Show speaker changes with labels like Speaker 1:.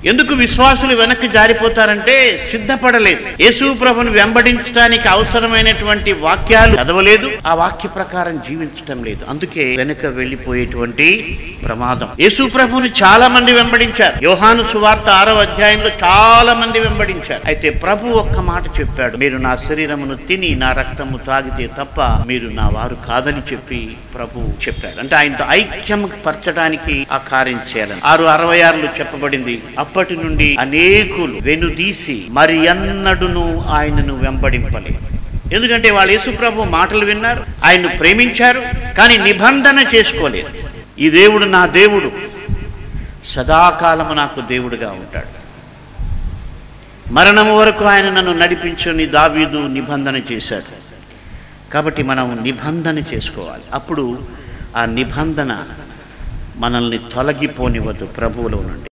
Speaker 1: ఎందుకు విశ్వాసులు వెనక్కి జారిపోతారంటే సిద్ధపడలేదు. యేసు ప్రభుని వెంబడించడానికి అవసరమైనటువంటి వాక్యాలు చదవలేదు, ఆ వాక్య ప్రకారం జీవించటం లేదు. అందుకే వెనక వెళ్ళిపోయేటువంటి ప్రమాదం. యేసు ప్రభుని చాలా మంది వెంబడించారు. యోహాను సువార్త 6వ అధ్యాయంలో చాలా మంది వెంబడించారు. అయితే ప్రభు ఒక్క మాట చెప్పాడు, మీరు నా శరీరమును తిని నా రక్తము తాగితే తప్ప మీరు నా వారు కాదని చెప్పి ప్రభు చెప్పాడు. అంటే ఆయనతో ఐక్యం పరచడానికి ఆ కార్యం చేయాలని 6:66 చెప్పబడింది. అప్పటి నుండి అనేకులు వెనుదీసి మరి ఎన్నడును ఆయనను వెంబడింపలేదు. ఎందుకంటే వాళ్ళు యేసు ప్రభు మాటలు విన్నారు, ఆయన్ను ప్రేమించారు, కానీ నిబంధన చేసుకోలేదు. ఈ దేవుడు నా దేవుడు, సదాకాలము నాకు దేవుడుగా ఉంటాడు, మరణము వరకు ఆయన నన్ను నడిపించుని దావీదు నిబంధన చేశాడు. కాబట్టి మనం నిబంధన చేసుకోవాలి. అప్పుడు ఆ నిబంధన మనల్ని తొలగిపోనివ్వదు ప్రభువులో నుండి.